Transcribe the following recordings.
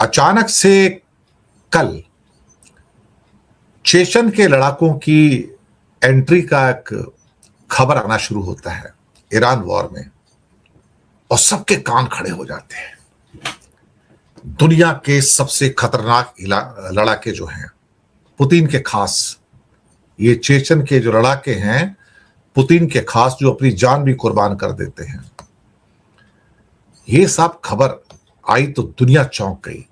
अचानक से कल चेचन के लड़ाकों की एंट्री का एक खबर आना शुरू होता है ईरान वॉर में, और सबके कान खड़े हो जाते हैं। दुनिया के सबसे खतरनाक लड़ाके जो हैं पुतिन के खास, ये चेचन के जो लड़ाके हैं पुतिन के खास, जो अपनी जान भी कुर्बान कर देते हैं। ये सब खबर आई तो दुनिया चौंक गई।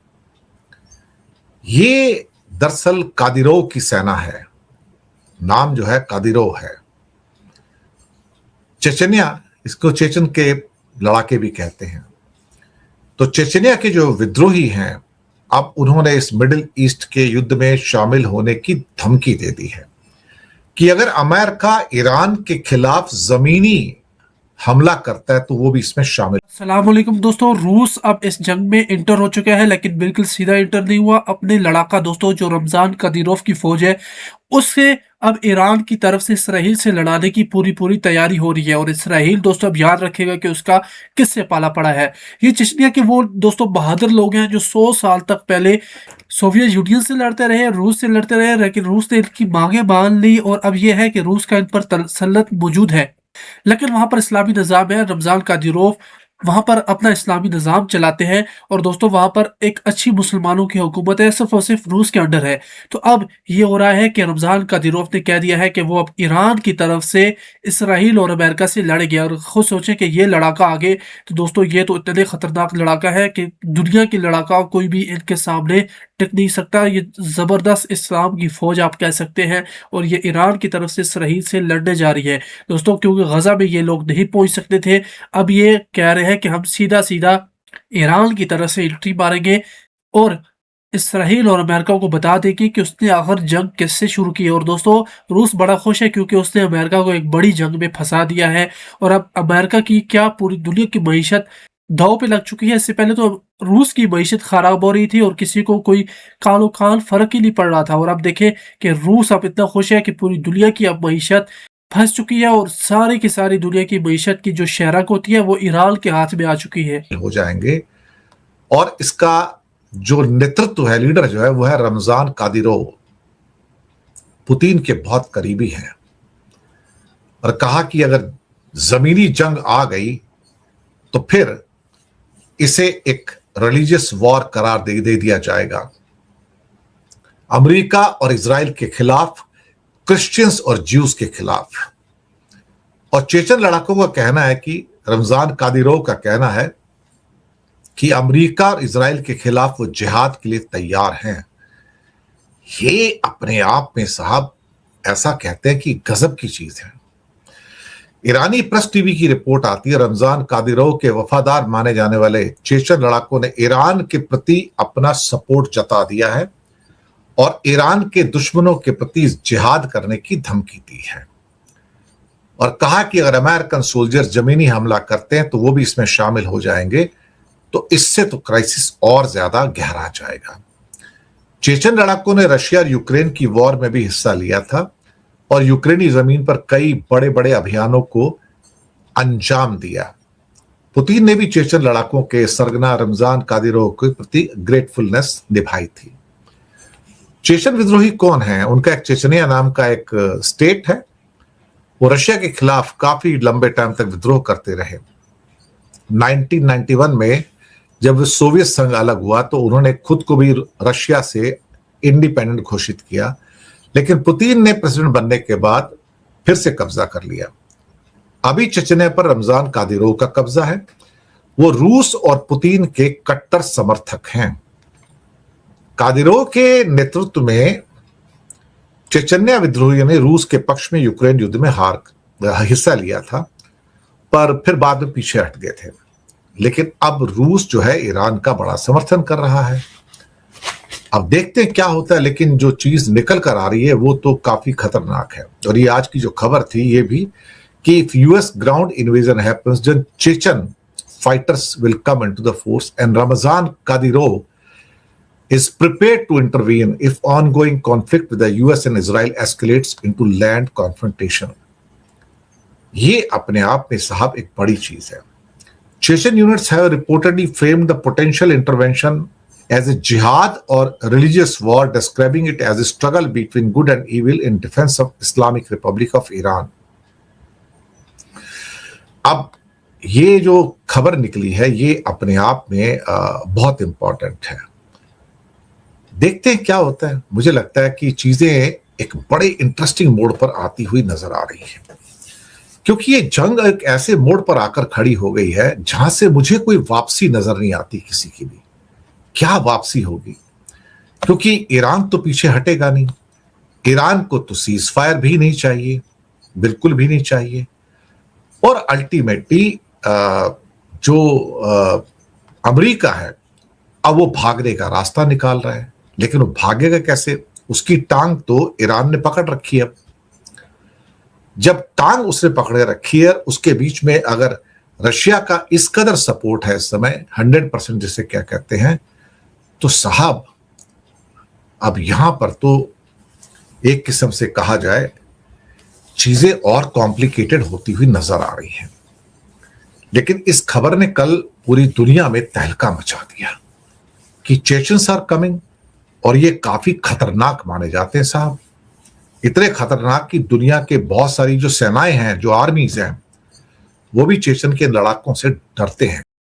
ये दरअसल कादिरोव की सेना है, नाम जो है कादिरोव है। चेचनिया, इसको चेचन के लड़ाके भी कहते हैं। तो चेचनिया के जो विद्रोही हैं, अब उन्होंने इस मिडिल ईस्ट के युद्ध में शामिल होने की धमकी दे दी है कि अगर अमेरिका ईरान के खिलाफ जमीनी हमला करता है तो वो भी इसमें शामिल। अस्सलामुअलैकुम दोस्तों, रूस अब इस जंग में इंटर हो चुका है, लेकिन बिल्कुल सीधा इंटर नहीं हुआ। अपने लड़ाका दोस्तों जो रमजान कादिरोव की फौज है, उससे अब ईरान की तरफ से इसराइल से लड़ाने की पूरी तैयारी हो रही है। और इसराइल दोस्तों अब याद रखेगा कि उसका किससे पाला पड़ा है। ये चेचनिया के वो दोस्तों बहादुर लोग हैं जो 100 साल तक पहले सोवियत यूनियन से लड़ते रहे, रूस से लड़ते रहे, लेकिन रूस ने इनकी मांगे मान ली। और अब यह है कि रूस का इन पर तसल्लुत मौजूद है, लेकिन वहां पर इस्लामी निज़ाम है। रमजान कादिरोव वहां पर अपना इस्लामी निज़ाम चलाते हैं, और दोस्तों वहां पर एक अच्छी मुसलमानों की हुकूमत है, सिर्फ और सिर्फ रूस के अंडर है। तो अब ये हो रहा है कि रमजान कादिरोव ने कह दिया है कि वो अब ईरान की तरफ से इसराइल और अमेरिका से लड़ेंगे। और खुद सोचें कि ये लड़ाका आगे, तो दोस्तों ये तो इतने खतरनाक लड़ाका है कि दुनिया की लड़ाका कोई भी इनके सामने टिक नहीं सकता। ये जबरदस्त इस्लाम की फौज आप कह सकते हैं, और ये ईरान की तरफ से इसराइल से लड़ने जा रही है दोस्तों, क्योंकि गजा में ये लोग नहीं पहुंच सकते थे। अब ये कह रहे हैं कि हम सीधा सीधा ईरान की तरफ से एंट्री मारेंगे, और इसराइल और अमेरिका को बता देगी कि उसने आखिर जंग किससे शुरू की। और दोस्तों रूस बड़ा खुश है, क्योंकि उसने अमेरिका को एक बड़ी जंग में फंसा दिया है। और अब अमेरिका की क्या, पूरी दुनिया की मईशत दांव पे लग चुकी है। इससे पहले तो रूस की मईशत खराब हो रही थी और किसी को कोई कालो कान फर्क ही नहीं पड़ रहा था। और अब देखें कि रूस अब इतना खुश है कि पूरी दुनिया की अब मईशत फंस चुकी है, और सारी की सारी दुनिया की मईशत की जो शहरक होती है वो ईरान के हाथ में आ चुकी है। हो जाएंगे। और इसका जो नेतृत्व है, लीडर जो है, वो है रमजान कादिरोव, पुतिन के बहुत करीबी हैं। और कहा कि अगर जमीनी जंग आ गई तो फिर इसे एक रिलीजियस वॉर करार दे दिया जाएगा, अमेरिका और इजराइल के खिलाफ, क्रिश्चियंस और ज्यूज के खिलाफ। और चेचन लड़ाकों का कहना है कि रमजान कादिरोव का कहना है कि अमेरिका और इजराइल के खिलाफ वो जिहाद के लिए तैयार हैं। ये अपने आप में साहब ऐसा कहते हैं कि गजब की चीज है। ईरानी प्रेस टीवी की रिपोर्ट आती है, रमजान कादिरोव के वफादार माने जाने वाले चेचन लड़ाकों ने ईरान के प्रति अपना सपोर्ट जता दिया है और ईरान के दुश्मनों के प्रति जिहाद करने की धमकी दी है, और कहा कि अगर अमेरिकन सोल्जर जमीनी हमला करते हैं तो वो भी इसमें शामिल हो जाएंगे, तो इससे तो क्राइसिस और ज्यादा गहरा जाएगा। चेचन लड़ाकों ने रशिया और यूक्रेन की वॉर में भी हिस्सा लिया था और यूक्रेनी जमीन पर कई बड़े बड़े अभियानों को अंजाम दिया। पुतिन ने भी चेचन लड़ाकों के सरगना रमजान कादिरोव के प्रति ग्रेटफुलनेस निभाई थी। चेचन विद्रोही कौन है? उनका एक चेचनिया नाम का एक स्टेट है। वो रशिया के खिलाफ काफी लंबे टाइम तक विद्रोह करते रहे। 1991 में जब सोवियत संघ अलग हुआ तो उन्होंने खुद को भी रशिया से इंडिपेंडेंट घोषित किया, लेकिन पुतिन ने प्रेसिडेंट बनने के बाद फिर से कब्जा कर लिया। अभी चेचनिया पर रमजान कादिरोव का कब्जा है। वो रूस और पुतिन के कट्टर समर्थक हैं। कादिरोव के नेतृत्व में चेचनिया विद्रोहियों ने रूस के पक्ष में यूक्रेन युद्ध में हिस्सा लिया था, पर फिर बाद में पीछे हट गए थे। लेकिन अब रूस जो है ईरान का बड़ा समर्थन कर रहा है। अब देखते हैं क्या होता है, लेकिन जो चीज निकल कर आ रही है वो तो काफी खतरनाक है। और ये आज की जो खबर थी ये भी कि if US ground invasion happens then Chechen fighters will come into the force and Ramzan Kadyrov is prepared to intervene if ongoing conflict with the US and Israel escalates into land confrontation. ये अपने आप में साहब एक बड़ी चीज है। Chechen units have reportedly framed the potential intervention as a jihad or religious war, describing it as a struggle between good and evil in defense of Islamic Republic of Iran. अब ये जो खबर निकली है ये अपने आप में बहुत इंपॉर्टेंट है। देखते हैं क्या होता है। मुझे लगता है कि चीजें एक बड़े इंटरेस्टिंग मोड़ पर आती हुई नजर आ रही है, क्योंकि ये जंग एक ऐसे मोड़ पर आकर खड़ी हो गई है जहां से मुझे कोई वापसी नजर नहीं आती किसी की भी। क्या वापसी होगी, क्योंकि ईरान तो पीछे हटेगा नहीं। ईरान को तो सीज फायर भी नहीं चाहिए, बिल्कुल भी नहीं चाहिए। और अल्टीमेटली जो अमेरिका है अब वो भागने का रास्ता निकाल रहा है, लेकिन वो भागेगा कैसे? उसकी टांग तो ईरान ने पकड़ रखी है। जब टांग उसने पकड़े रखी है, उसके बीच में अगर रशिया का इस कदर सपोर्ट है इस समय 100%, जिसे क्या कहते हैं, तो साहब अब यहां पर तो एक किस्म से कहा जाए चीजें और कॉम्प्लिकेटेड होती हुई नजर आ रही हैं। लेकिन इस खबर ने कल पूरी दुनिया में तहलका मचा दिया कि चेचन्स आर कमिंग, और ये काफी खतरनाक माने जाते हैं साहब। इतने खतरनाक कि दुनिया के बहुत सारी जो सेनाएं हैं, जो आर्मीज हैं, वो भी चेचन के लड़ाकों से डरते हैं।